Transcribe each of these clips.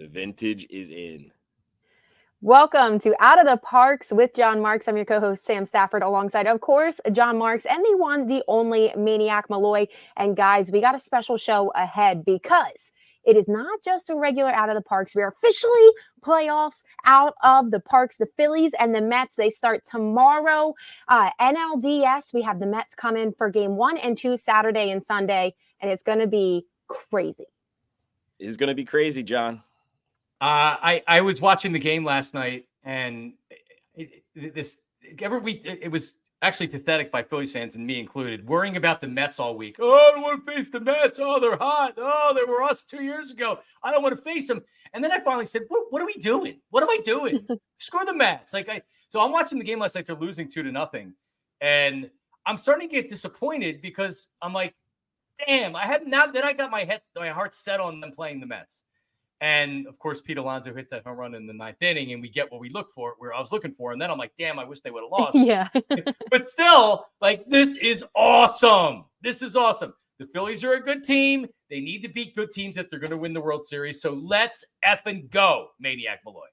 The vintage is in. Welcome to Out of the Parx with John Marks. I'm your co-host, Sam Stafford, alongside, of course, John Marks and the one, the only Maniac Malloy. And guys, we got a special show ahead because it is not just a regular Out of the Parx. We are officially playoffs out of the Parx. The Phillies and the Mets, they start tomorrow. NLDS, we have the Mets come in for game 1 and 2 Saturday and Sunday, and it's going to be crazy. It's going to be crazy, John. I was watching the game last night, and every week it was actually pathetic by Phillies fans and me included, worrying about the Mets all week. Oh, I don't want to face the Mets. Oh, they're hot. Oh, they were us 2 years ago. I don't want to face them. And then I finally said, what are we doing? What am I doing? Screw the Mets. So I'm watching the game last night. They're losing 2-0, and I'm starting to get disappointed because I'm like, damn, I got my heart set on them playing the Mets. And of course, Pete Alonso hits that home run in the 9th inning, and we get what we look for, where I was looking for. And then I'm like, damn, I wish they would have lost. Yeah. But still, this is awesome. This is awesome. The Phillies are a good team. They need to beat good teams if they're going to win the World Series. So let's effing go, Maniac Malloy.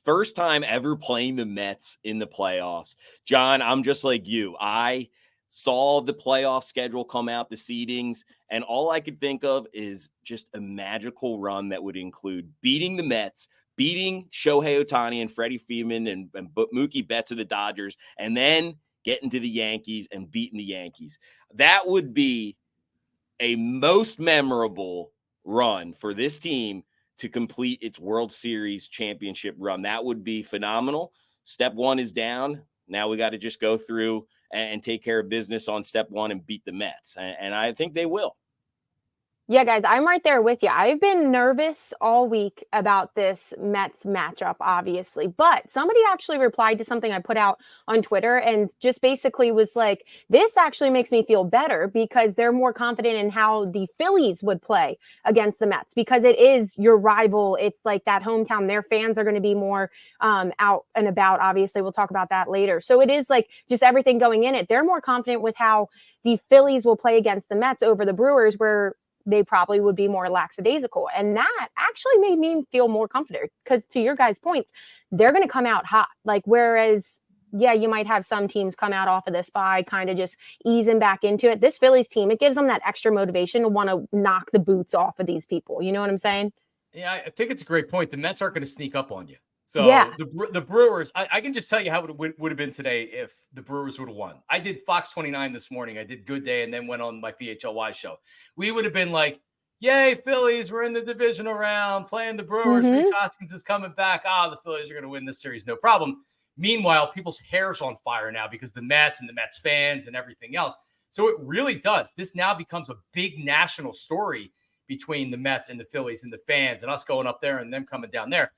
First time ever playing the Mets in the playoffs. John, I'm just like you. I saw the playoff schedule come out, the seedings, and all I could think of is just a magical run that would include beating the Mets, beating Shohei Ohtani and Freddie Freeman and Mookie Betts of the Dodgers, and then getting to the Yankees and beating the Yankees. That would be a most memorable run for this team to complete its World Series championship run. That would be phenomenal. Step 1 is down. Now we got to just go through and take care of business on step 1 and beat the Mets. And I think they will. Yeah, guys, I'm right there with you. I've been nervous all week about this Mets matchup, obviously, but somebody actually replied to something I put out on Twitter and just basically was like, this actually makes me feel better because they're more confident in how the Phillies would play against the Mets because it is your rival. It's like that hometown. Their fans are going to be more out and about. Obviously, we'll talk about that later. So it is like just everything going in it. They're more confident with how the Phillies will play against the Mets over the Brewers, where they probably would be more lackadaisical. And that actually made me feel more confident because, to your guys' points, they're going to come out hot. Whereas, yeah, you might have some teams come out off of this bye, kind of just easing back into it. This Phillies team, it gives them that extra motivation to want to knock the boots off of these people. You know what I'm saying? Yeah, I think it's a great point. The Mets aren't going to sneak up on you. So yeah. the Brewers, I can just tell you how it would have been today if the Brewers would have won. I did Fox 29 this morning. I did Good Day and then went on my PHLY show. We would have been like, yay, Phillies, we're in the divisional round, playing the Brewers. Rhys Hoskins is coming back. The Phillies are going to win this series, no problem. Meanwhile, people's hair's on fire now because the Mets and the Mets fans and everything else. So it really does. This now becomes a big national story between the Mets and the Phillies and the fans and us going up there and them coming down there.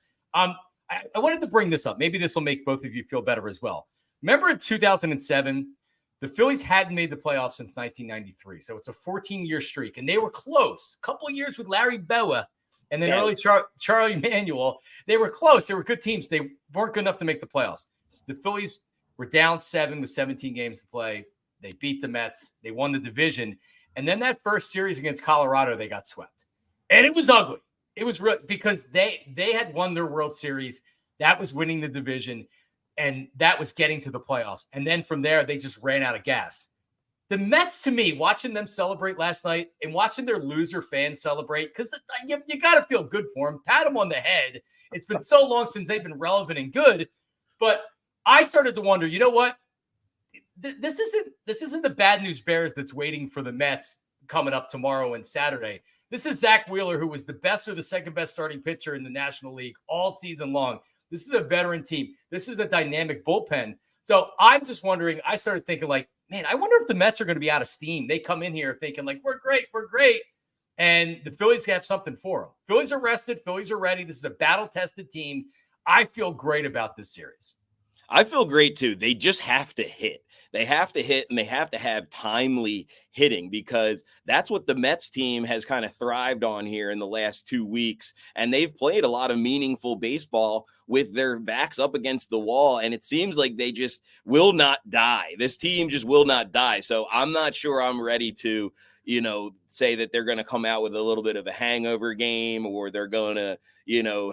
I wanted to bring this up. Maybe this will make both of you feel better as well. Remember in 2007, the Phillies hadn't made the playoffs since 1993. So it's a 14-year streak. And they were close. A couple of years with Larry Bowa and then early Charlie Manuel. They were close. They were good teams. They weren't good enough to make the playoffs. The Phillies were down 7 with 17 games to play. They beat the Mets. They won the division. And then that first series against Colorado, they got swept. And it was ugly. It was real because they had won their World Series. That was winning the division, and that was getting to the playoffs. And then from there, they just ran out of gas. The Mets, to me, watching them celebrate last night and watching their loser fans celebrate, because you got to feel good for them. Pat them on the head. It's been so long since they've been relevant and good. But I started to wonder, you know what? This isn't the bad news bears that's waiting for the Mets coming up tomorrow and Saturday. This is Zach Wheeler, who was the best or the second best starting pitcher in the National League all season long. This is a veteran team. This is a dynamic bullpen. So I'm just wondering, I started thinking man, I wonder if the Mets are going to be out of steam. They come in here thinking we're great. And the Phillies have something for them. Phillies are rested. Phillies are ready. This is a battle-tested team. I feel great about this series. I feel great too. They just have to hit. They have to hit and they have to have timely hitting because that's what the Mets team has kind of thrived on here in the last 2 weeks. And they've played a lot of meaningful baseball with their backs up against the wall. And it seems like they just will not die. This team just will not die. So I'm not sure I'm ready to, say that they're going to come out with a little bit of a hangover game, or they're going to,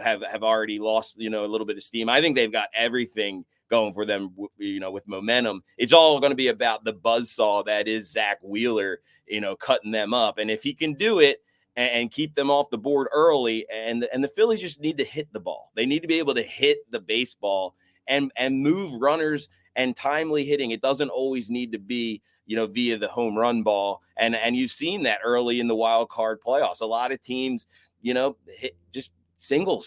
have already lost, a little bit of steam. I think they've got everything going for them, with momentum. It's all going to be about the buzzsaw that is Zach Wheeler, cutting them up. And if he can do it and keep them off the board early, and the Phillies just need to hit the ball. They need to be able to hit the baseball and move runners, and timely hitting. It doesn't always need to be, via the home run ball. And you've seen that early in the wild card playoffs. A lot of teams, hit just single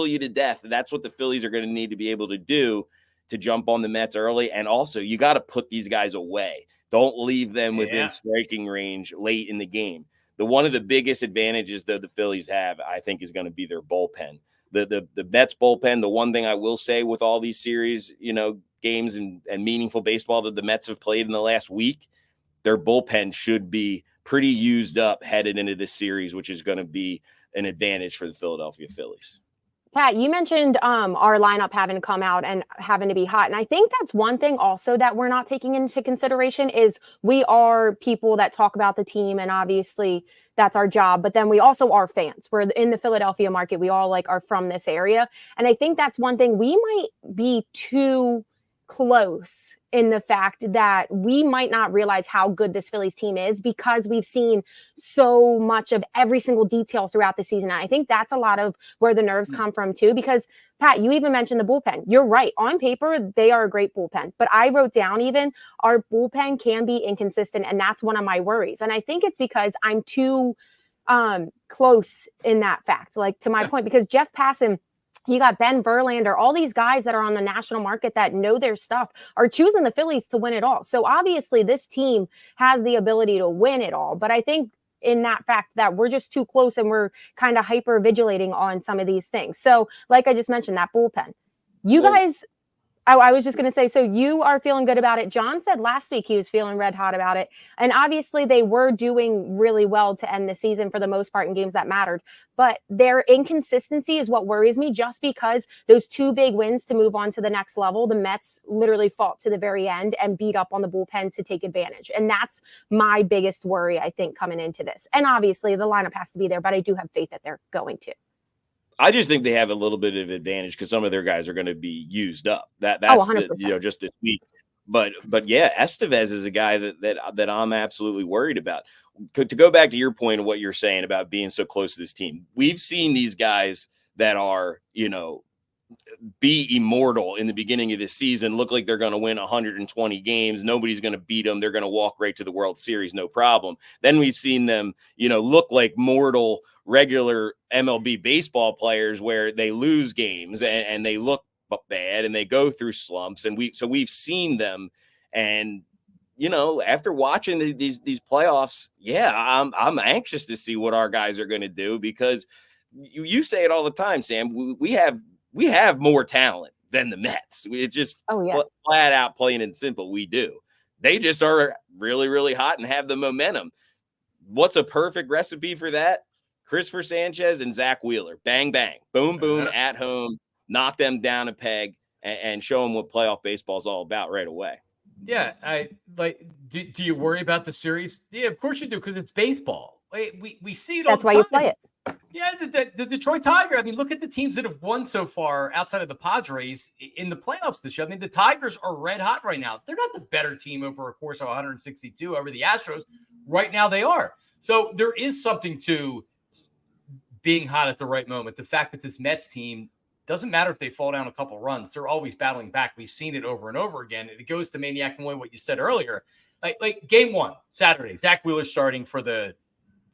you to death. That's what the Phillies are going to need to be able to do to jump on the Mets early. And also, you got to put these guys away. Don't leave them within striking range late in the game. One of the biggest advantages that the Phillies have, I think, is going to be their bullpen. The Mets bullpen, the one thing I will say with all these series, games and meaningful baseball that the Mets have played in the last week, their bullpen should be pretty used up headed into this series, which is going to be an advantage for the Philadelphia Phillies. Pat, you mentioned our lineup having to come out and having to be hot. And I think that's one thing also that we're not taking into consideration is we are people that talk about the team, and obviously that's our job. But then we also are fans. We're in the Philadelphia market. We all are from this area. And I think that's one thing. We might be too close in the fact that we might not realize how good this Phillies team is because we've seen so much of every single detail throughout the season. And I think that's a lot of where the nerves come from too, because Pat, you even mentioned the bullpen. You're right. On paper, they are a great bullpen, but I wrote down even our bullpen can be inconsistent. And that's one of my worries. And I think it's because I'm too close in that fact, to my point, because Jeff Passan, you got Ben Verlander, all these guys that are on the national market that know their stuff are choosing the Phillies to win it all. So obviously this team has the ability to win it all. But I think in that fact that we're just too close and we're kind of hyper vigilating on some of these things. So like I just mentioned, that bullpen, you guys, I was just going to say, so you are feeling good about it. John said last week he was feeling red hot about it. And obviously they were doing really well to end the season for the most part in games that mattered. But their inconsistency is what worries me, just because those two big wins to move on to the next level, the Mets literally fought to the very end and beat up on the bullpen to take advantage. And that's my biggest worry, I think, coming into this. And obviously the lineup has to be there, but I do have faith that they're going to. I just think they have a little bit of advantage because some of their guys are going to be used up. That's just this week. But yeah, Estevez is a guy that I'm absolutely worried about. To go back to your point of what you're saying about being so close to this team, we've seen these guys that are, be immortal in the beginning of the season, look like they're going to win 120 games. Nobody's going to beat them. They're going to walk right to the World Series, no problem. Then we've seen them, look like mortal, regular MLB baseball players where they lose games and they look bad and they go through slumps. And we've seen them. And, after watching these playoffs, I'm anxious to see what our guys are going to do, because you say it all the time, Sam. We have more talent than the Mets. It's just flat out, plain and simple. We do. They just are really, really hot and have the momentum. What's a perfect recipe for that? Christopher Sanchez and Zach Wheeler. Bang, bang. Boom, boom, at home. Knock them down a peg and show them what playoff baseball is all about right away. Yeah. Do you worry about the series? Yeah, of course you do, because it's baseball. We see it all the time. That's why you play it. Yeah, the Detroit Tiger. I mean, look at the teams that have won so far outside of the Padres in the playoffs this year. I mean, the Tigers are red hot right now. They're not the better team over a course of 162 over the Astros. Right now they are. So there is something to being hot at the right moment. The fact that this Mets team, doesn't matter if they fall down a couple runs, they're always battling back. We've seen it over and over again. And it goes to Maniac and what you said earlier. Like game one, Saturday, Zach Wheeler starting for the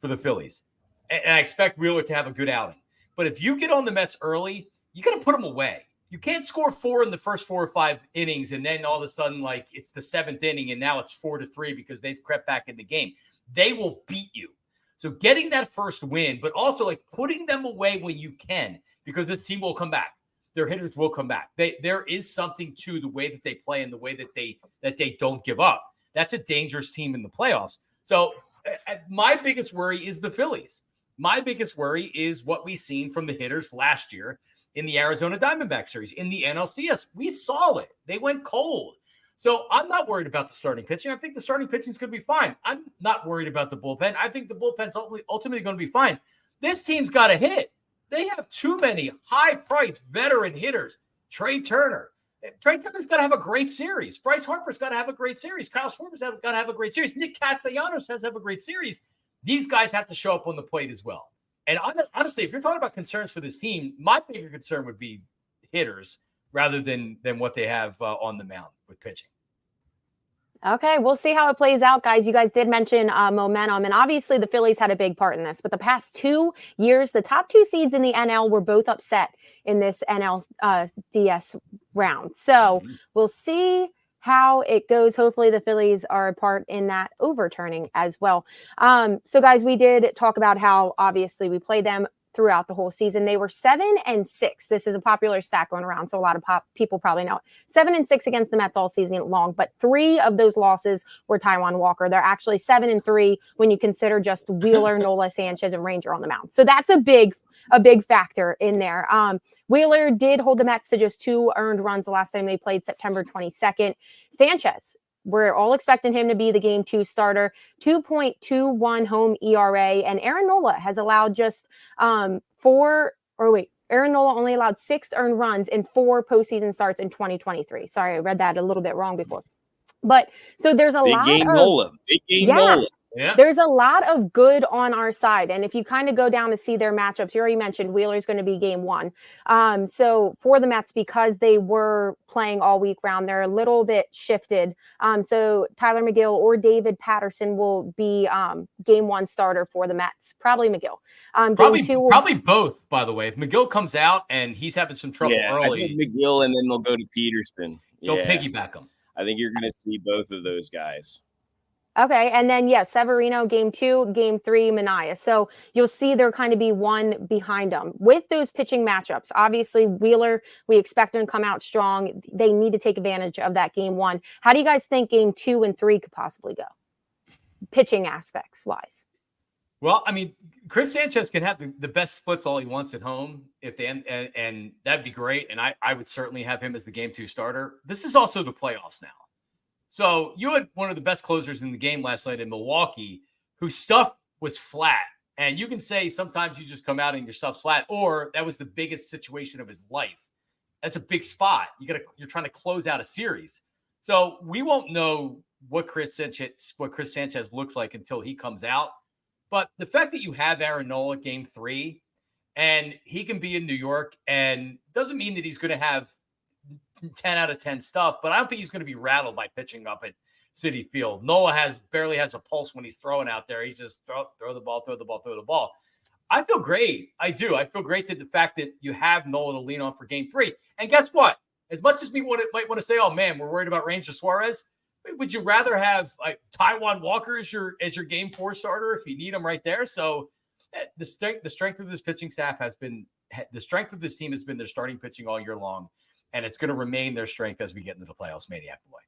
Phillies. And I expect Wheeler to have a good outing. But if you get on the Mets early, you got to put them away. You can't score 4 in the first 4 or 5 innings, and then all of a sudden, it's the 7th inning, and now it's 4-3 because they've crept back in the game. They will beat you. So getting that first win, but also putting them away when you can, because this team will come back. Their hitters will come back. There is something to the way that they play and the way that they don't give up. That's a dangerous team in the playoffs. So my biggest worry is the Phillies. My biggest worry is what we've seen from the hitters last year in the Arizona Diamondback series. In the NLCS, we saw it. They went cold. So I'm not worried about the starting pitching. I think the starting pitching is going to be fine. I'm not worried about the bullpen. I think the bullpen's ultimately going to be fine. This team's got to hit. They have too many high-priced veteran hitters. Trey Turner's got to have a great series. Bryce Harper's got to have a great series. Kyle Schwarber's got to have a great series. Nick Castellanos has to have a great series. These guys have to show up on the plate as well. And honestly, if you're talking about concerns for this team, my bigger concern would be hitters rather than what they have on the mound with pitching. Okay, we'll see how it plays out, guys. You guys did mention momentum, and obviously the Phillies had a big part in this. But the past 2 years, the top 2 seeds in the NL were both upset in this NLDS round. So we'll see how it goes. Hopefully the Phillies are a part in that overturning as well. So guys, we did talk about how obviously we played them throughout the whole season. They were 7-6. This is a popular stat going around, so a lot of people probably know it. 7-6 against the Mets all season long, but 3 of those losses were Taijuan Walker. They're actually 7-3 when you consider just Wheeler, Nola, Sanchez, and Ranger on the mound. So that's a big factor in there. Wheeler did hold the Mets to just 2 earned runs the last time they played, September 22nd. Sanchez, we're all expecting him to be the game 2 starter, 2.21 home ERA. And Aaron Nola has allowed just Aaron Nola only allowed 6 earned runs in 4 postseason starts in 2023. Sorry, I read that a little bit wrong before. But so there's a lot of Nola. Big game Nola. Yeah. There's a lot of good on our side. And if you kind of go down to see their matchups, you already mentioned Wheeler's going to be game 1. So for the Mets, because they were playing all week round, they're a little bit shifted. So Tyler McGill or David Patterson will be game 1 starter for the Mets. Probably McGill. Probably both, by the way. If McGill comes out and he's having some trouble early. I think McGill, and then they'll go to Peterson. They'll piggyback him. I think you're going to see both of those guys. Okay, and then, Severino, game 2, game 3, Mania. So you'll see there kind of be one behind them. With those pitching matchups, obviously Wheeler, we expect him to come out strong. They need to take advantage of that game 1. How do you guys think game 2 and 3 could possibly go? Pitching aspects wise. Well, I mean, Chris Sanchez can have the best splits all he wants at home and that'd be great. And I would certainly have him as the game 2 starter. This is also the playoffs now. So you had one of the best closers in the game last night in Milwaukee, whose stuff was flat. And you can say sometimes you just come out and your stuff's flat, or that was the biggest situation of his life. That's a big spot. You're trying to close out a series. So we won't know what Chris Sanchez looks like until he comes out. But the fact that you have Aaron Nola game 3 and he can be in New York, and doesn't mean that he's going to have 10 out of 10 stuff, but I don't think he's going to be rattled by pitching up at Citi Field. Nola barely has a pulse when he's throwing out there. He's just throw the ball. I feel great. I do. I feel great that the fact that you have Nola to lean on for game 3. And guess what? As much as we might want to say, oh man, we're worried about Ranger Suarez, would you rather have like Taijuan Walker as your game 4 starter if you need him right there? So the strength of this pitching staff the strength of this team has been their starting pitching all year long. And it's going to remain their strength as we get into the playoffs, Maniac boy.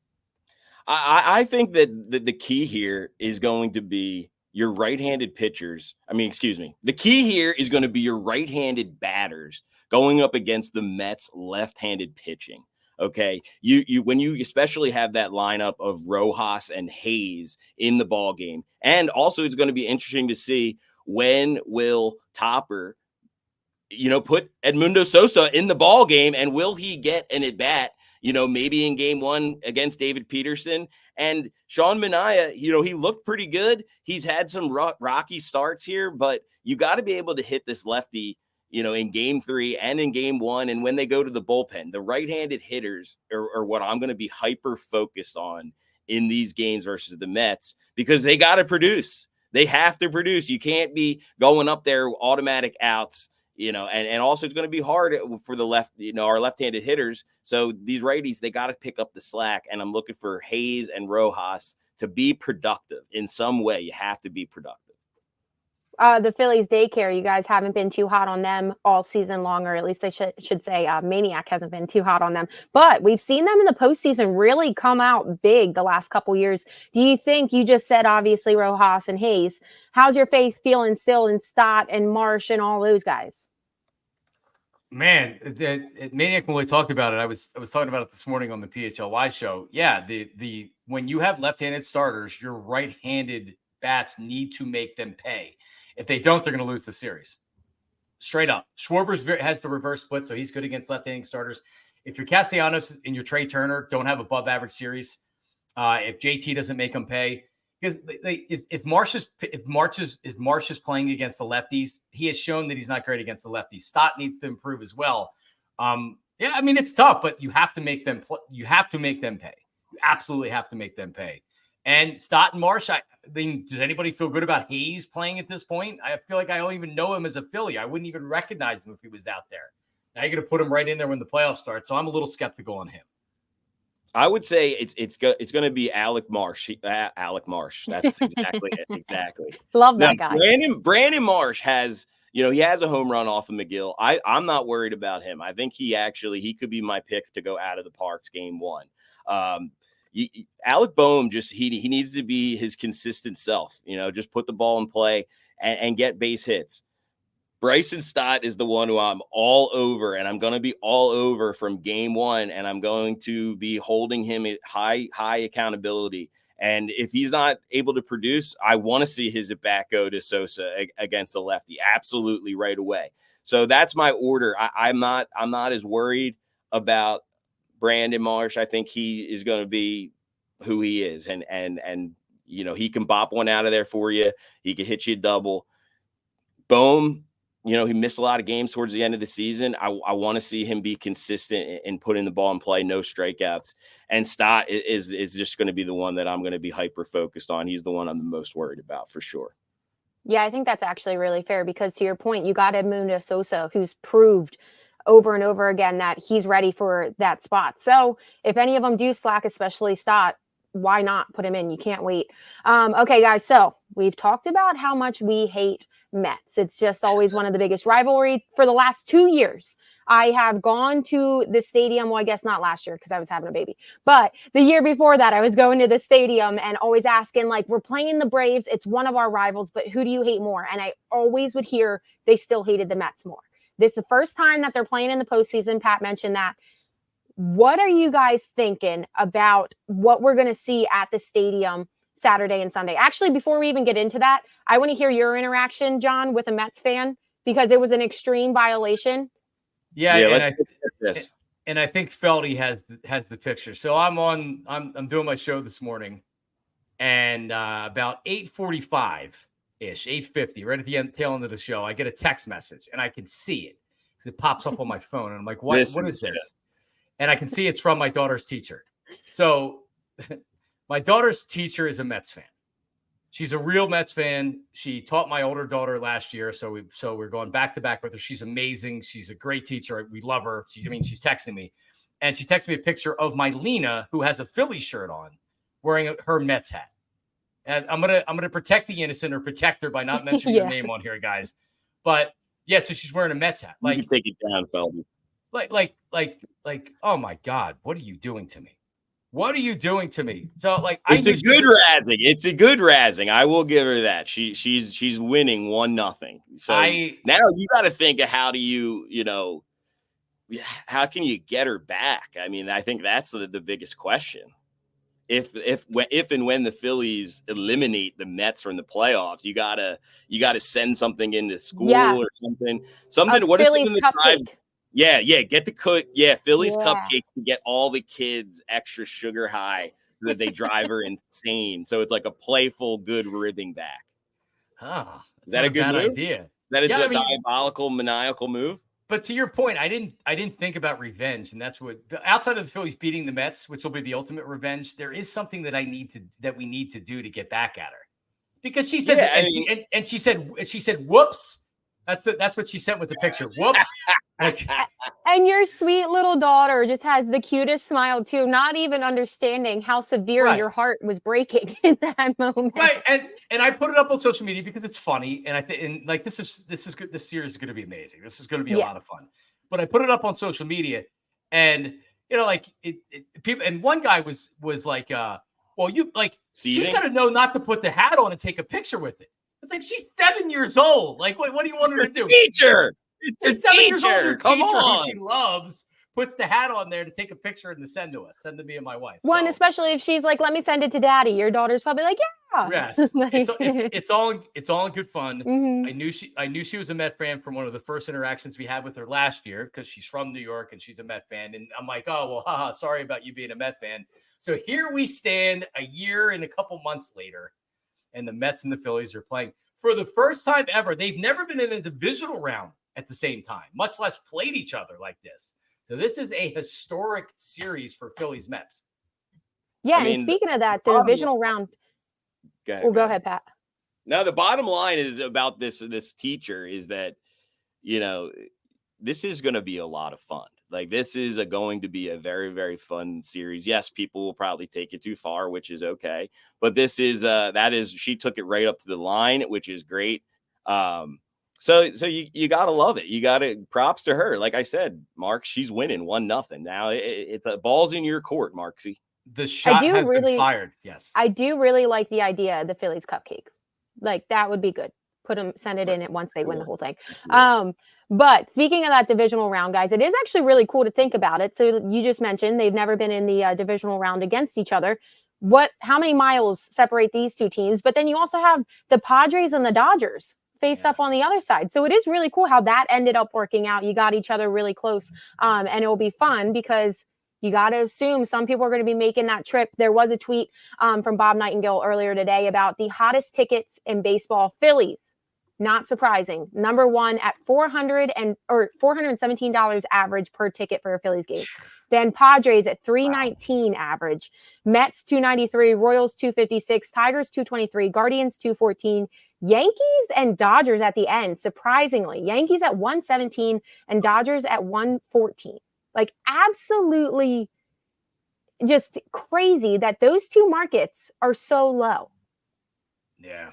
I think that the key here is going to be your right-handed pitchers. The key here is going to be your right-handed batters going up against the Mets left-handed pitching. Okay. You when you especially have that lineup of Rojas and Hayes in the ball game. And also it's going to be interesting to see when will Topper put Edmundo Sosa in the ball game, and will he get an at bat, maybe in game 1 against David Peterson? And Sean Manaea, he looked pretty good. He's had some rocky starts here, but you got to be able to hit this lefty, in game 3 and in game 1. And when they go to the bullpen, the right-handed hitters are what I'm going to be hyper focused on in these games versus the Mets, because they got to produce. They have to produce. You can't be going up there automatic outs. And also it's going to be hard for the our left-handed hitters. So these righties, they got to pick up the slack. And I'm looking for Hayes and Rojas to be productive in some way. You have to be productive. The Phillies daycare, you guys haven't been too hot on them all season long, or at least I should say Maniac hasn't been too hot on them. But we've seen them in the postseason really come out big the last couple years. Do you think, you just said obviously Rojas and Hayes, how's your faith feeling still in Stott and Marsh and all those guys? Man, Maniac, when we talked about it, I was talking about it this morning on the PHLY show. Yeah, the when you have left-handed starters, your right-handed bats need to make them pay. If they don't, they're going to lose the series. Straight up. Schwarber's has the reverse split, so he's good against left-handed starters. If your Castellanos and your Trey Turner don't have above-average series, if JT doesn't make them pay, because if Marsh is playing against the lefties, he has shown that he's not great against the lefties. Stott needs to improve as well. Yeah, I mean it's tough, but you have to make them. You have to make them pay. You absolutely have to make them pay. And Stott and Marsh, I mean, does anybody feel good about Hayes playing at this point? I feel like I don't even know him as a Philly. I wouldn't even recognize him if he was out there. Now you're going to put him right in there when the playoffs start. So I'm a little skeptical on him. I would say it's going to be Alec Marsh. Alec Marsh. That's exactly it. Exactly. Love that guy. Brandon Marsh has, he has a home run off of McGill. I'm not worried about him. I think he could be my pick to go out of the Parx game one. Alec Boehm he needs to be his consistent self. Just put the ball in play and get base hits. Bryson Stott is the one who I'm all over, and I'm going to be all over from game one, and I'm going to be holding him at high accountability. And if he's not able to produce, I want to see his at bat go to Sosa against the lefty. Absolutely right away. So that's my order. I'm not as worried about Brandon Marsh. I think he is going to be who he is, and he can bop one out of there for you. He can hit you a double. Boom. He missed a lot of games towards the end of the season. I want to see him be consistent in putting the ball in play, no strikeouts. And Stott is just going to be the one that I'm going to be hyper focused on. He's the one I'm the most worried about for sure. Yeah, I think that's actually really fair because to your point, you got Edmundo Sosa, who's proved over and over again that he's ready for that spot. So if any of them do slack, especially Stott, why not put him in? You can't wait. Okay, guys. So we've talked about how much we hate Mets. It's just always one of the biggest rivalry for the last 2 years. I have gone to the stadium. Well, I guess not last year because I was having a baby, but the year before that, I was going to the stadium and always asking, like, we're playing the Braves. It's one of our rivals, but who do you hate more? And I always would hear they still hated the Mets more. This is the first time that they're playing in the postseason. Pat mentioned that. What are you guys thinking about what we're going to see at the stadium Saturday and Sunday? Actually, before we even get into that, I want to hear your interaction, John, with a Mets fan, because it was an extreme violation. Yeah, and I think Feldy has the picture. So I'm doing my show this morning, and about 8:45-ish, 8:50, right at the tail end of the show, I get a text message, and I can see it because it pops up on my phone, and I'm like, what is this? And I can see it's from my daughter's teacher. So my daughter's teacher is a Mets fan. She's a real Mets fan. She taught my older daughter last year. So we're going back to back with her. She's amazing. She's a great teacher. We love her. She's texting me. And she texted me a picture of my Lena, who has a Philly shirt on, wearing her Mets hat. And I'm gonna protect the innocent or protect her by not mentioning her name on here, guys. But yeah, so she's wearing a Mets hat. Like, you take it down, Feldy. Like, oh my God, what are you doing to me? What are you doing to me? So it's a good razzing. I will give her that. She's winning 1-0. So now you got to think of how can you get her back? I mean, I think that's the biggest question. If and when the Phillies eliminate the Mets from the playoffs, you gotta send something into school or something. What is something that drives? Yeah, get the cook. Yeah, Phillies cupcakes to get all the kids extra sugar high so that they drive her insane. So it's like a playful, good ribbing back. Is that a good move? Idea? That is a diabolical, maniacal move. But to your point, I didn't think about revenge, and that's what outside of the Phillies beating the Mets, which will be the ultimate revenge. There is something that we need to do to get back at her, because she said and she said whoops. That's what she sent with the picture. Whoops. And your sweet little daughter just has the cutest smile too, not even understanding how severe your heart was breaking in that moment. Right. And I put it up on social media because it's funny. And I think this is good. This series is going to be amazing. This is going to be a lot of fun. But I put it up on social media, and people, and one guy was like, well, she's got to know not to put the hat on and take a picture with it. It's like, she's 7 years old. Like, what do you want her to do? Teacher. It's She's a 7 years old. Her teacher. Come teacher, on. who she loves, puts the hat on there to take a picture and to send to us. Send to me and my wife. One, So, especially if she's like, let me send it to daddy. Your daughter's probably like, yeah. yes, Like, it's all in good fun. mhm. I knew she was a Met fan from one of the first interactions we had with her last year because she's from New York and she's a Met fan. And I'm like, oh well, haha, sorry about you being a Met fan. So here we stand a year and a couple months later, and the Mets and the Phillies are playing for the first time ever. They've never been in a divisional round at the same time, much less played each other like this. So this is a historic series for Phillies Mets. Yeah, I mean, and speaking of that, the bottom divisional round. Go ahead, Pat. Now, the bottom line is about this teacher is that, this is going to be a lot of fun. Like, this is going to be a very, very fun series. Yes, people will probably take it too far, which is okay. But this is she took it right up to the line, which is great. So you got to love it. You got to props to her. Like I said, Mark, she's winning 1-0. Now it's a ball's in your court, Marksy. The shot has been fired. Yes. I do really like the idea of the Phillies cupcake. Like, that would be good. Send it in at once they win the whole thing. But speaking of that divisional round, guys, it is actually really cool to think about it. So you just mentioned they've never been in the divisional round against each other. How many miles separate these two teams? But then you also have the Padres and the Dodgers faced up on the other side. So it is really cool how that ended up working out. You got each other really close, and it will be fun because you got to assume some people are going to be making that trip. There was a tweet from Bob Nightingale earlier today about the hottest tickets in baseball. Phillies, not surprising, number one at $417 average per ticket for a Phillies game. Then Padres at $319 average, Mets $293, Royals $256, Tigers $223, Guardians $214, Yankees and Dodgers at the end. Surprisingly, Yankees at $117 and Dodgers at $114. Like, absolutely just crazy that those two markets are so low. Yeah.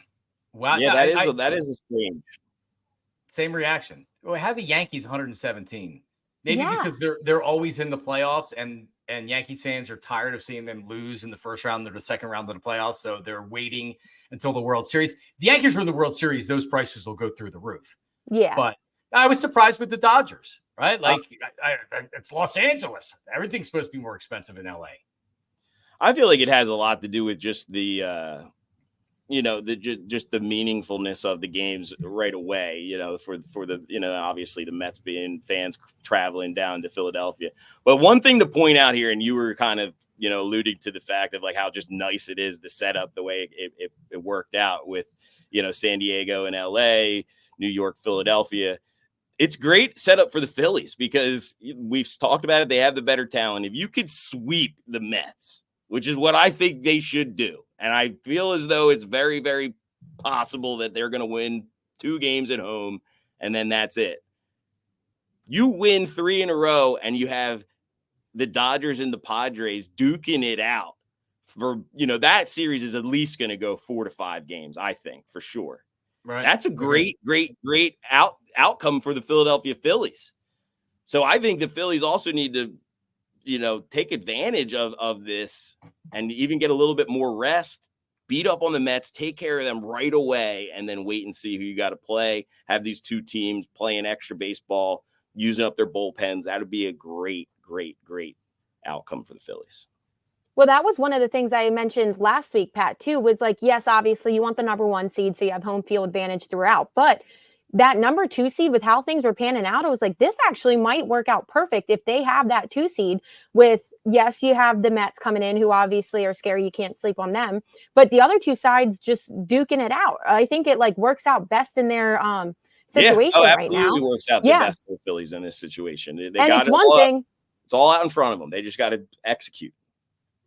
Wow. Yeah, that is a strange. Same reaction. Well, how the Yankees 117? Maybe because they're always in the playoffs, and Yankees fans are tired of seeing them lose in the first round or the second round of the playoffs, so they're waiting until the World Series. The Yankees win the World Series, those prices will go through the roof. Yeah. But I was surprised with the Dodgers, right? Like, it's Los Angeles. Everything's supposed to be more expensive in LA. I feel like it has a lot to do with just the just the meaningfulness of the games right away, for the, obviously the Mets being fans traveling down to Philadelphia. But one thing to point out here, and you were kind of, alluding to the fact of like how just nice it is, the setup, the way it worked out with, San Diego and LA, New York, Philadelphia. It's great setup for the Phillies because we've talked about it. They have the better talent. If you could sweep the Mets, which is what I think they should do, and I feel as though it's very, very possible that they're going to win 2 games at home, and then that's it. You win 3 in a row, and you have the Dodgers and the Padres duking it out for, that series is at least going to go 4 to 5 games, I think, for sure. Right. That's a great outcome for the Philadelphia Phillies. So I think the Phillies also need to, take advantage of this and even get a little bit more rest, beat up on the Mets, take care of them right away, and then wait and see who you got to play. Have these two teams playing extra baseball, using up their bullpens. That would be a great, great, great outcome for the Phillies. Well, that was one of the things I mentioned last week, Pat, too, was like, yes, obviously you want the number 1 seed, so you have home field advantage throughout. But that number 2 seed, with how things were panning out, I was like, this actually might work out perfect if they have that 2 seed with, yes, you have the Mets coming in, who obviously are scary. You can't sleep on them. But the other 2 sides just duking it out. I think it works out best in their situation right now. Absolutely works out the best for the Phillies in this situation. And it's one thing. It's all out in front of them. They just got to execute.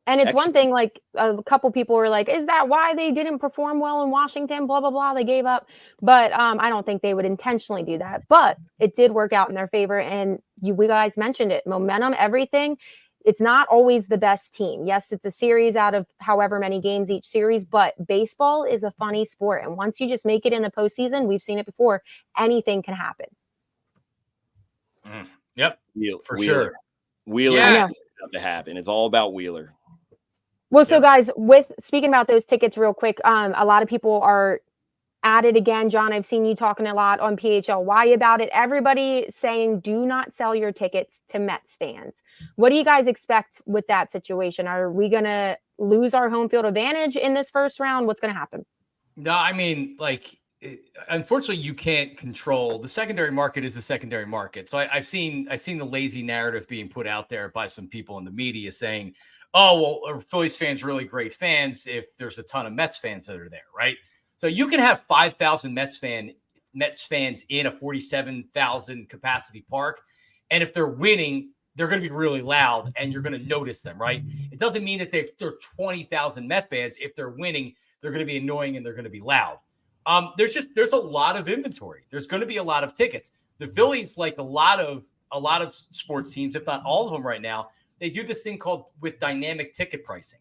And it's one thing, like a couple people were like, is that why they didn't perform well in Washington? Blah, blah, blah. They gave up. But I don't think they would intentionally do that. But it did work out in their favor. And we guys mentioned it. Momentum, everything. It's not always the best team. Yes, it's a series out of however many games each series. But baseball is a funny sport. And once you just make it in the postseason, we've seen it before, anything can happen. Yep. For sure. Wheeler is about to happen. It's all about Wheeler. Well, so guys, speaking about those tickets real quick, a lot of people are at it again. John, I've seen you talking a lot on PHLY about it. Everybody saying do not sell your tickets to Mets fans. What do you guys expect with that situation? Are we going to lose our home field advantage in this first round? What's going to happen? No, I mean, unfortunately, you can't control the secondary market. Is the secondary market. So I've seen the lazy narrative being put out there by some people in the media saying, "Oh, well, are Phillies fans really great fans if there's a ton of Mets fans that are there, right?" So you can have 5,000 Mets fans in a 47,000 capacity park, and if they're winning, they're going to be really loud, and you're going to notice them, right? It doesn't mean that they're 20,000 Met fans. If they're winning, they're going to be annoying and they're going to be loud. There's a lot of inventory. There's going to be a lot of tickets. The Phillies, like a lot of sports teams, if not all of them right now, they do this thing called with dynamic ticket pricing,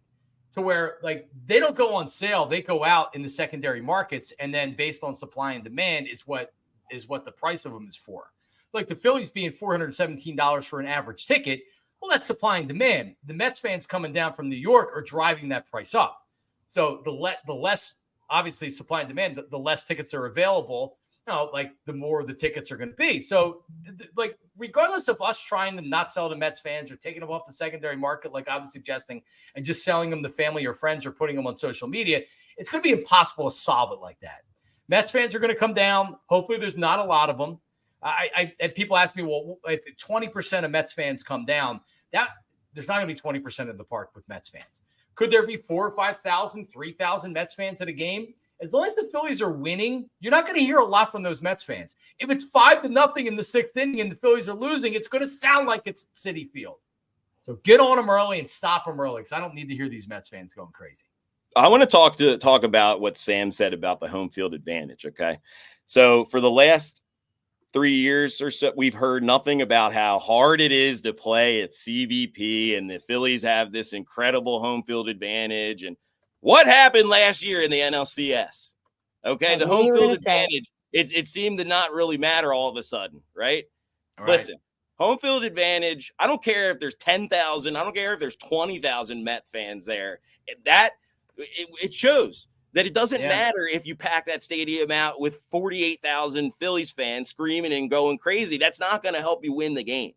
to where like they don't go on sale. They go out in the secondary markets, and then based on supply and demand is what the price of them is for. Like the Phillies being $417 for an average ticket. Well, that's supply and demand. The Mets fans coming down from New York are driving that price up. So the less obviously supply and demand, the less tickets are available, like the more the tickets are going to be. So like regardless of us trying to not sell to Mets fans or taking them off the secondary market, like I was suggesting, and just selling them to family or friends or putting them on social media, it's going to be impossible to solve it like that. Mets fans are going to come down. Hopefully there's not a lot of them. And people ask me, well, if 20% of Mets fans come down, that there's not going to be 20% of the park with Mets fans. Could there be 4,000 or 5,000, 3,000 Mets fans at a game? As long as the Phillies are winning, you're not going to hear a lot from those Mets fans. If it's 5-0 in the sixth inning and the Phillies are losing, it's going to sound like it's Citi Field. So get on them early and stop them early, because I don't need to hear these Mets fans going crazy. I want to talk about what Sam said about the home field advantage. Okay, so for the last 3 years or so, we've heard nothing about how hard it is to play at CBP, and the Phillies have this incredible home field advantage. And what happened last year in the NLCS? Okay, the home field advantage, it seemed to not really matter all of a sudden, right? Listen, home field advantage, I don't care if there's 10,000, I don't care if there's 20,000 Met fans there. It shows that it doesn't matter if you pack that stadium out with 48,000 Phillies fans screaming and going crazy. That's not going to help you win the game.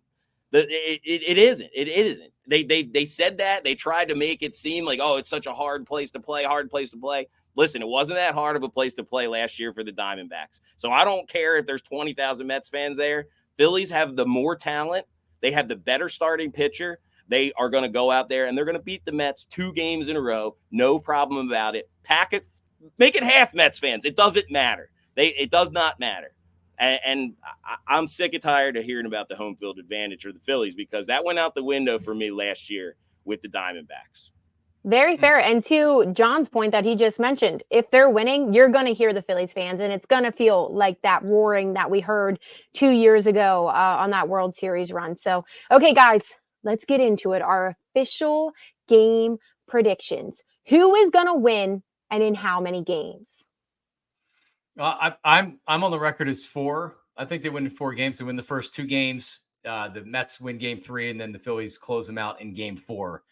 It isn't. It isn't. They said that. They tried to make it seem like, oh, it's such a hard place to play. Listen, it wasn't that hard of a place to play last year for the Diamondbacks. So I don't care if there's 20,000 Mets fans there. Phillies have the more talent. They have the better starting pitcher. They are going to go out there and they're going to beat the Mets 2 games in a row. No problem about it. Pack it, make it half Mets fans. It doesn't matter. It does not matter. And I'm sick and tired of hearing about the home field advantage for the Phillies, because that went out the window for me last year with the Diamondbacks. Very fair. And to John's point that he just mentioned, if they're winning, you're going to hear the Phillies fans, and it's going to feel like that roaring that we heard 2 years ago on that World Series run. So, okay, guys, let's get into it. Our official game predictions. Who is going to win and in how many games? I'm on the record as 4. I think they win in 4 games. They win the first 2 games. The Mets win game 3, and then the Phillies close them out in game 4.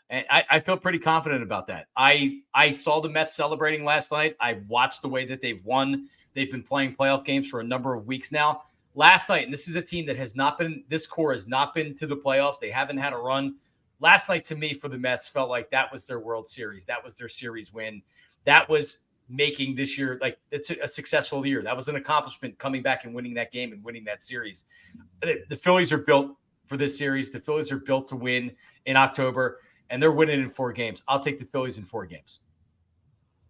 And I feel pretty confident about that. I saw the Mets celebrating last night. I've watched the way that they've won. They've been playing playoff games for a number of weeks now. Last night, and this is a team that this core has not been to the playoffs. They haven't had a run. Last night, to me, for the Mets, felt like that was their World Series. That was their series win. That was making this year, like, it's a successful year. That was an accomplishment, coming back and winning that game and winning that series. The Phillies are built for this series. The Phillies are built to win in October, and they're winning in 4 games. I'll take the Phillies in 4 games.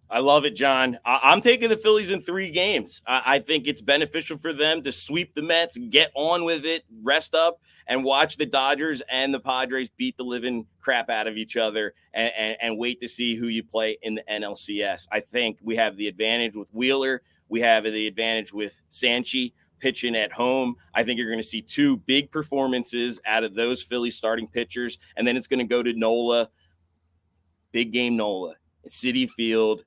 I love it, John. I'm taking the Phillies in 3 games. I think it's beneficial for them to sweep the Mets, get on with it, rest up, and watch the Dodgers and the Padres beat the living crap out of each other, and wait to see who you play in the NLCS. I think we have the advantage with Wheeler. We have the advantage with Sanchi pitching at home. I think you're going to see 2 big performances out of those Phillies starting pitchers, and then it's going to go to Nola. Big game Nola. Citi Field.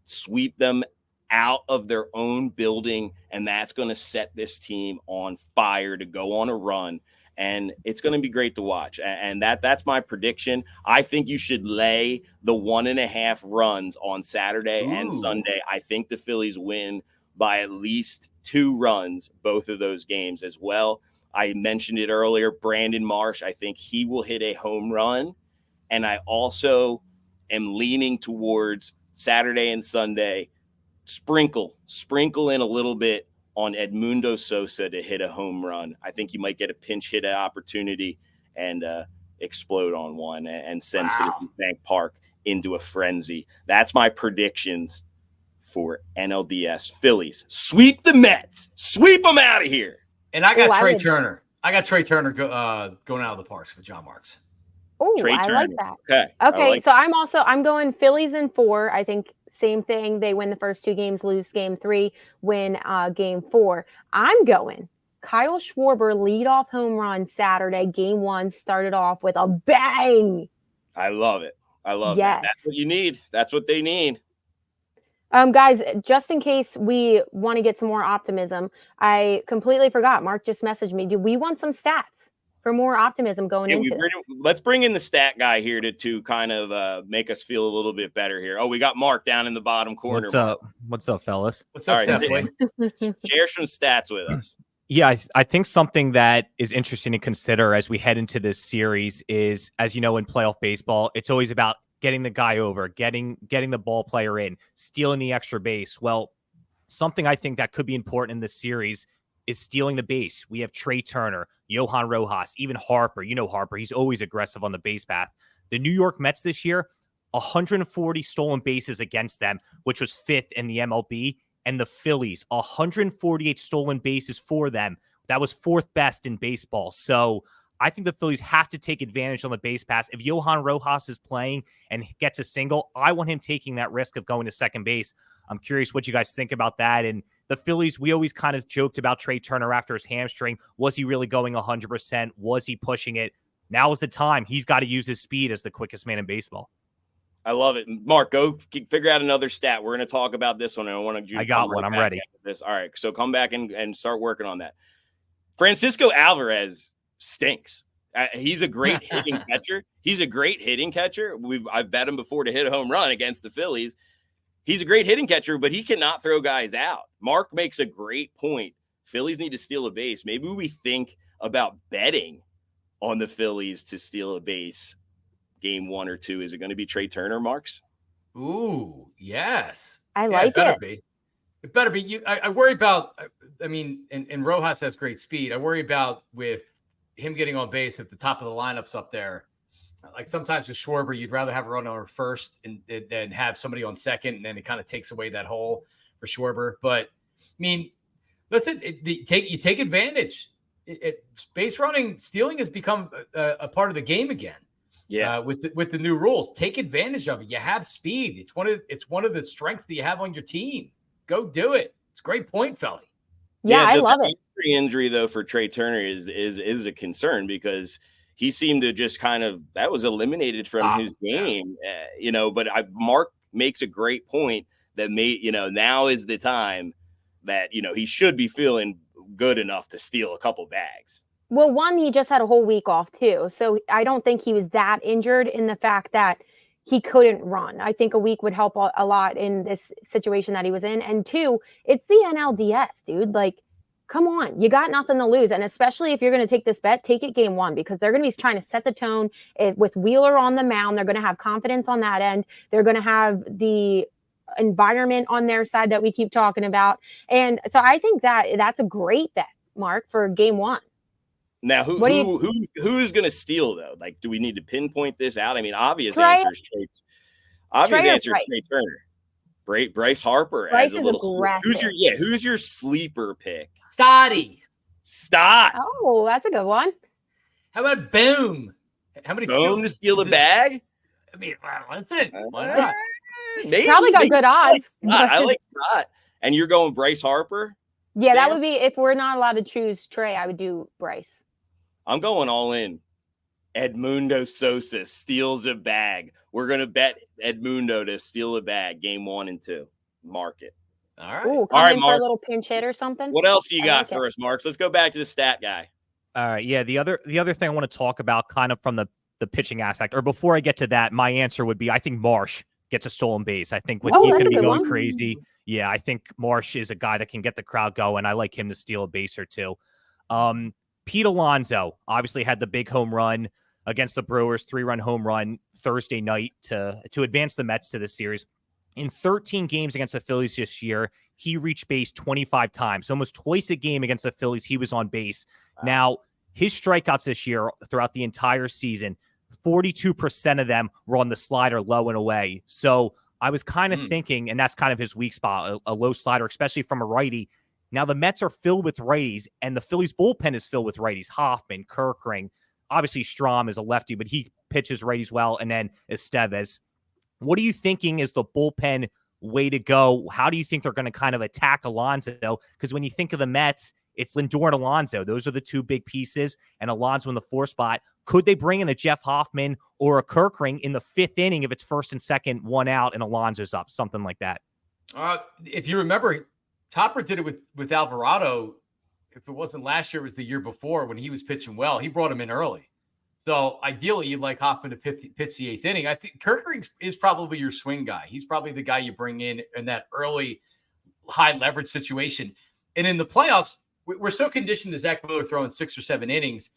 Sweep them out of their own building, and that's going to set this team on fire to go on a run. and it's going to be great to watch. And that's my prediction. I think you should lay the 1.5 runs on Saturday and Sunday. I think the Phillies win by at least 2 runs, both of those games as well. I mentioned it earlier, Brandon Marsh, I think he will hit a home run. And I also am leaning towards Saturday and Sunday, sprinkle in a little bit on Edmundo Sosa to hit a home run. I think you might get a pinch hit opportunity and explode on one and send Citizens Bank Park into a frenzy. That's my predictions for NLDS. Phillies, sweep the Mets. Sweep them out of here. And I got Trey Turner. I got Trey Turner going out of the Parx with John Marks. Oh, I like that. Okay. Like so I'm going Phillies in 4. I think same thing. They win the first 2 games, lose game 3, win game 4. I'm going Kyle Schwarber leadoff home run Saturday. Game 1 started off with a bang. I love it. I love that. That's what you need. That's what they need. Guys, just in case we want to get some more optimism, I completely forgot. Mark just messaged me. Do we want some stats for more optimism going into this? Let's bring in the stat guy here to kind of make us feel a little bit better here. Oh, we got Mark down in the bottom corner. What's up? What's up, fellas? What's up, share some stats with us. Yeah, I think something that is interesting to consider as we head into this series is, as you know, in playoff baseball, it's always about getting the guy over, getting the ball player in, stealing the extra base. Well, something I think that could be important in this series is stealing the base. We have Trey Turner, Johan Rojas, even Harper. You know Harper. He's always aggressive on the base path. The New York Mets this year, 140 stolen bases against them, which was 5th in the MLB. And the Phillies, 148 stolen bases for them. That was 4th best in baseball. So I think the Phillies have to take advantage on the base pass. If Johan Rojas is playing and gets a single, I want him taking that risk of going to second base. I'm curious what you guys think about that. And the Phillies, we always kind of joked about Trey Turner after his hamstring. Was he really going 100%? Was he pushing it? Now is the time. He's got to use his speed as the quickest man in baseball. I love it. Mark, go figure out another stat. We're going to talk about this one. I got one. I'm ready. This. All right. So come back and start working on that. Francisco Alvarez stinks. He's a great hitting catcher. I've bet him before to hit a home run against the Phillies. He's a great hitting catcher, but he cannot throw guys out. Mark makes a great point. Phillies need to steal a base. Maybe we think about betting on the Phillies to steal a base. Game 1 or 2. Is it going to be Trey Turner, Marks? Ooh, yes. I like it. It better be. I worry about, I mean, and Rojas has great speed. I worry about with him getting on base at the top of the lineups up there. Like sometimes with Schwarber, you'd rather have a runner on first and have somebody on second, and then it kind of takes away that hole for Schwarber. But, I mean, listen, you take advantage. Base running, stealing has become a part of the game again. Yeah, with the new rules, take advantage of it. You have speed. It's one of the strengths that you have on your team. Go do it. It's a great point, Felly. Yeah, I love it. The injury though for Trey Turner is a concern because he seemed to just that was eliminated from his game. But Mark makes a great point that now is the time that he should be feeling good enough to steal a couple bags. Well, one, he just had a whole week off too. So I don't think he was that injured in the fact that he couldn't run. I think a week would help a lot in this situation that he was in. And 2, it's the NLDS, dude. Like, come on, you got nothing to lose. And especially if you're going to take this bet, take it game 1 because they're going to be trying to set the tone with Wheeler on the mound. They're going to have confidence on that end. They're going to have the environment on their side that we keep talking about. And so I think that's a great bet, Mark, for game 1. Now, who's going to steal though? Like, do we need to pinpoint this out? I mean, obvious answer is Trey Turner. Bryce Harper. Bryce is aggressive. Who's your sleeper pick? Stott. Oh, that's a good one. How about Boom? How many Boom to steal a bag? I mean, that's it. Why not? Maybe, probably got good odds. I like Stott. And you're going Bryce Harper? Yeah, Sam? That would be if we're not allowed to choose Trey. I would do Bryce. I'm going all in. Edmundo Sosa steals a bag. We're going to bet Edmundo to steal a bag game 1 and 2. Mark it. All right. Ooh, all right, Mark. For a little pinch hit or something. What else you got for us, Marks? Let's go back to the stat guy. All right. Yeah. The other thing I want to talk about, kind of from the pitching aspect, or before I get to that, my answer would be I think Marsh gets a stolen base. I think when Oh, he's that's going a to be good going one. crazy. Yeah, I think Marsh is a guy that can get the crowd going. I like him to steal a base or two. Pete Alonso obviously had the big home run against the Brewers, 3-run home run Thursday night to advance the Mets to this series. In 13 games against the Phillies this year, he reached base 25 times. So almost twice a game against the Phillies, he was on base. Wow. Now, his strikeouts this year throughout the entire season, 42% of them were on the slider low and away. So I was kind of thinking, and that's kind of his weak spot, a low slider, especially from a righty. Now, the Mets are filled with righties, and the Phillies bullpen is filled with righties. Hoffman, Kerkering, obviously Strahm is a lefty, but he pitches righties well, and then Estevez. What are you thinking is the bullpen way to go? How do you think they're going to kind of attack Alonso? Because when you think of the Mets, it's Lindor and Alonso. Those are the two big pieces, and Alonso in the 4th spot. Could they bring in a Jeff Hoffman or a Kerkering in the 5th inning if it's 1st and 2nd, 1 out, and Alonso's up? Something like that. If you remember, Topper did it with Alvarado. If it wasn't last year, it was the year before when he was pitching well. He brought him in early. So ideally, you'd like Hoffman to pitch the 8th inning. I think Kerkering is probably your swing guy. He's probably the guy you bring in that early high leverage situation. And in the playoffs, we're so conditioned to Zach Wheeler throwing 6 or 7 innings.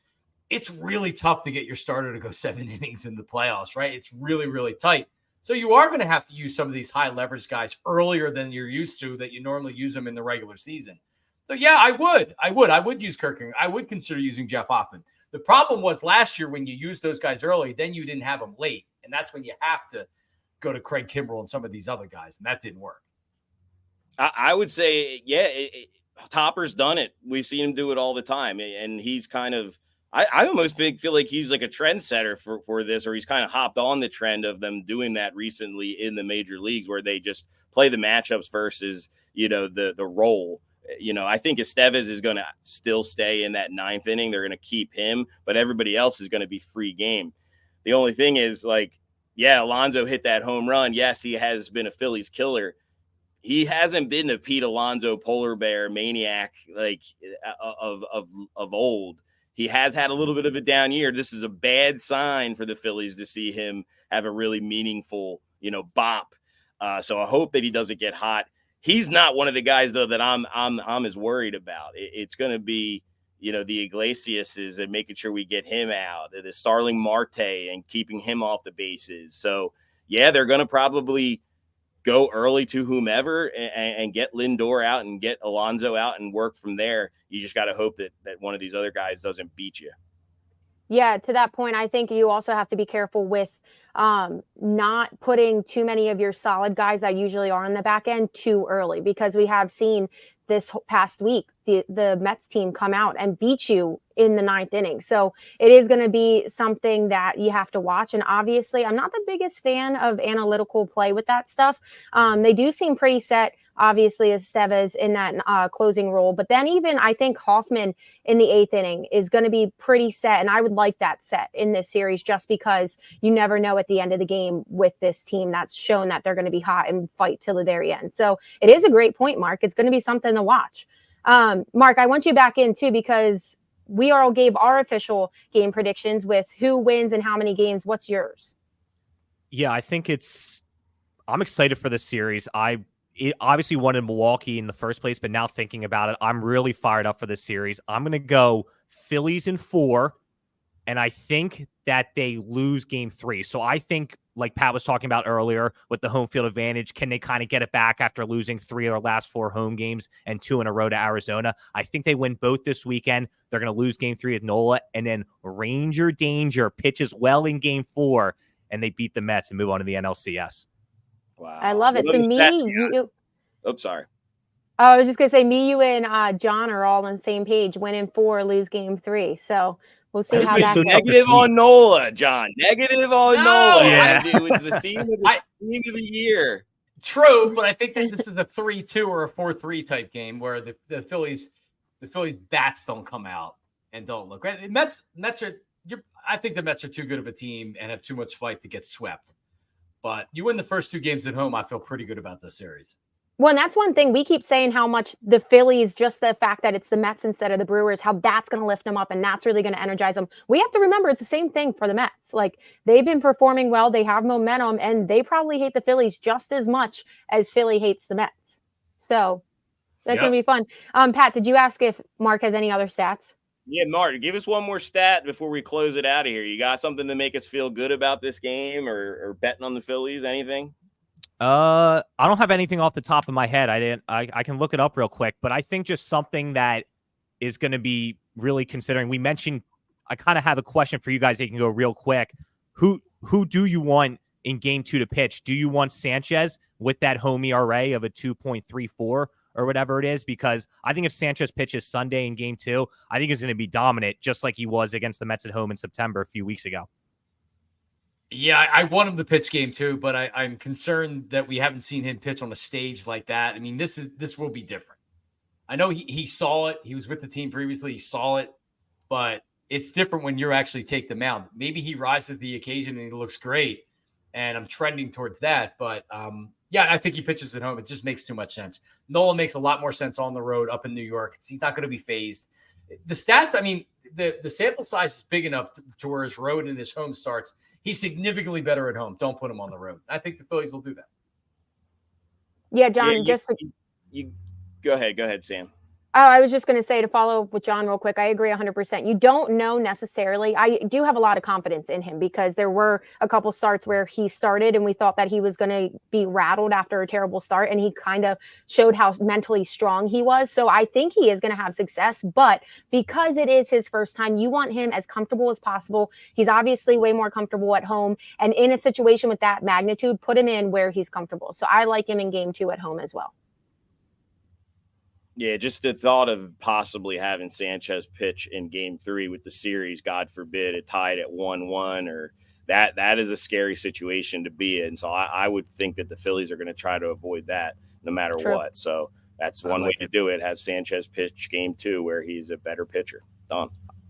It's really tough to get your starter to go 7 innings in the playoffs, right? It's really, really tight. So you are going to have to use some of these high leverage guys earlier than you're used to that you normally use them in the regular season. So yeah, I would use Kerkering. I would consider using Jeff Hoffman. The problem was last year when you used those guys early, then you didn't have them late. And that's when you have to go to Craig Kimbrell and some of these other guys. And that didn't work. I would say, yeah, Topper's done it. We've seen him do it all the time. And he's kind of, I almost feel like he's like a trendsetter for this, or he's kind of hopped on the trend of them doing that recently in the major leagues where they just play the matchups versus, the role. I think Estevez is going to still stay in that 9th inning. They're going to keep him, but everybody else is going to be free game. The only thing is, Alonso hit that home run. Yes, he has been a Phillies killer. He hasn't been the Pete Alonso polar bear maniac of old. He has had a little bit of a down year. This is a bad sign for the Phillies to see him have a really meaningful, bop. So I hope that he doesn't get hot. He's not one of the guys though that I'm as worried about. It's going to be, the Iglesiases and making sure we get him out, the Starling Marte and keeping him off the bases. So yeah, they're going to probably go early to whomever and get Lindor out and get Alonso out and work from there. You just got to hope that one of these other guys doesn't beat you. Yeah, to that point, I think you also have to be careful with not putting too many of your solid guys that usually are on the back end too early, because we have seen this past week the Mets team come out and beat you in the 9th inning. So it is going to be something that you have to watch. And obviously, I'm not the biggest fan of analytical play with that stuff. They do seem pretty set, obviously, as Estevez in that closing role. But then even I think Hoffman in the 8th inning is going to be pretty set. And I would like that set in this series just because you never know at the end of the game with this team that's shown that they're going to be hot and fight till the very end. So it is a great point, Mark. It's going to be something to watch. Mark, I want you back in too, because we all gave our official game predictions with who wins and how many games. What's yours? Yeah, I think I'm excited for this series. It obviously wanted Milwaukee in the first place, but now thinking about it, I'm really fired up for this series. I'm going to go Phillies in 4, and I think that they lose game 3. So I think, like Pat was talking about earlier with the home field advantage, can they kind of get it back after losing 3 of their last 4 home games and 2 in a row to Arizona? I think they win both this weekend. They're going to lose game 3 with Nola, and then Ranger Danger pitches well in game 4, and they beat the Mets and move on to the NLCS. Wow. I love it. So sorry. I was just going to say, me, you, and John are all on the same page. Win in 4, lose game 3. So we'll see how that goes. Negative on Nola, John. Negative on Nola. Yeah. It was the theme of the year. True, but I think that this is a 3-2 or a 4-3 type game where the Phillies bats don't come out and don't look right. I think the Mets are too good of a team and have too much fight to get swept. But you win the first 2 games at home, I feel pretty good about this series. Well, and that's one thing we keep saying how much the Phillies, just the fact that it's the Mets instead of the Brewers, how that's going to lift them up and that's really going to energize them. We have to remember it's the same thing for the Mets. Like they've been performing well, they have momentum, and they probably hate the Phillies just as much as Philly hates the Mets. So that's going to be fun. Pat, did you ask if Mark has any other stats? Yeah, Mark, give us one more stat before we close it out of here. You got something to make us feel good about this game or betting on the Phillies? Anything? I don't have anything off the top of my head. I can look it up real quick, but I think just something that is going to be really considering. We mentioned, I kind of have a question for you guys. They can go real quick. Who do you want in game 2 to pitch? Do you want Sanchez with that home ERA of a 2.34 or whatever it is? Because I think if Sanchez pitches Sunday in game 2, I think he's going to be dominant, just like he was against the Mets at home in September a few weeks ago. Yeah, I want him to pitch game 2, but I'm concerned that we haven't seen him pitch on a stage like that. I mean, this will be different. I know he saw it. He was with the team previously. He saw it, but it's different when you actually take the mound. Maybe he rises to the occasion and he looks great, and I'm trending towards that. But yeah, I think he pitches at home. It just makes too much sense. Nolan makes a lot more sense on the road up in New York. He's not going to be phased. The stats, I mean, the sample size is big enough to where his road and his home starts. He's significantly better at home. Don't put him on the road. I think the Phillies will do that. Yeah, John, you go ahead, Sam. Oh, I was just going to say, to follow up with John real quick, I agree 100%. You don't know necessarily. I do have a lot of confidence in him because there were a couple starts where he started and we thought that he was going to be rattled after a terrible start, and he kind of showed how mentally strong he was. So I think he is going to have success, but because it is his first time, you want him as comfortable as possible. He's obviously way more comfortable at home, and in a situation with that magnitude, put him in where he's comfortable. So I like him in game 2 at home as well. Yeah, just the thought of possibly having Sanchez pitch in game 3 with the series, God forbid, it tied at 1-1, or that is a scary situation to be in. So I would think that the Phillies are going to try to avoid that no matter what. So that's one way to do it. Have Sanchez pitch game 2 where he's a better pitcher. Done.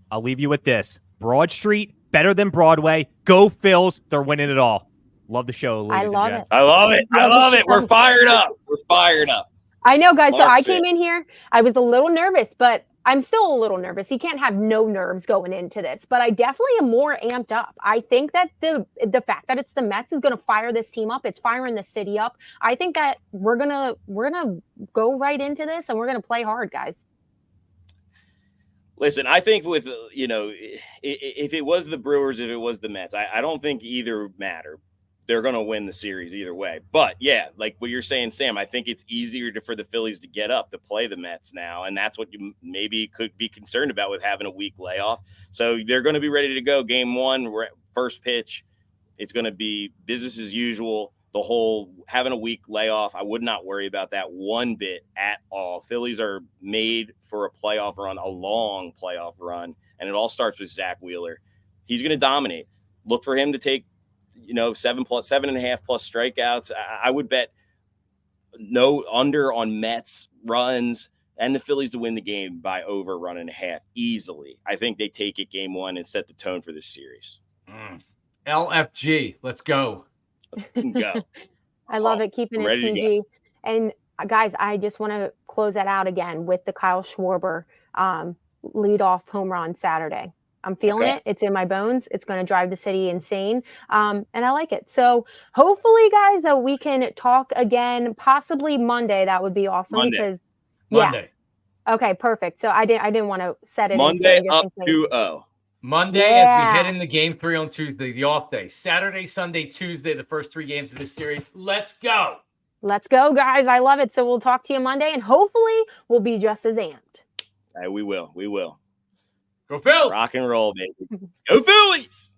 I'll leave you with this. Broad Street, better than Broadway. Go Phils. They're winning it all. Love the show, ladies and gents. I love it. We're fired up. I know, guys. Mark so I came in here, I was a little nervous, but I'm still a little nervous. You can't have no nerves going into this, but I definitely am more amped up. I think that the fact that it's the Mets is going to fire this team up. It's firing the city up. I think that we're gonna go right into this and we're gonna play hard, guys. Listen, I think with if it was the Brewers, if it was the Mets, I don't think either matter. They're going to win the series either way. But, yeah, like what you're saying, Sam, I think it's easier for the Phillies to get up to play the Mets now, and that's what you maybe could be concerned about with having a week layoff. So they're going to be ready to go. Game 1, first pitch, it's going to be business as usual. The whole having a week layoff, I would not worry about that one bit at all. Phillies are made for a playoff run, a long playoff run, and it all starts with Zach Wheeler. He's going to dominate. Look for him to take 7.5+ strikeouts. I would bet no under on Mets runs and the Phillies to win the game by over 1.5 easily. I think they take it game 1 and set the tone for this series. LFG, let's go. Go. I love it. Keeping it PG. And guys, I just want to close that out again with the Kyle Schwarber leadoff home run Saturday. I'm feeling it. It's in my bones. It's going to drive the city insane. And I like it. So hopefully, guys, that we can talk again, possibly Monday. That would be awesome. Monday. Okay, perfect. So I didn't want to set it Monday up 2-0. Monday as we head into game 3 on Tuesday, the off day. Saturday, Sunday, Tuesday, the first 3 games of this series. Let's go. Let's go, guys. I love it. So we'll talk to you Monday, and hopefully we'll be just as amped. We will. Go Phil. Rock and roll, baby. Go Phillies.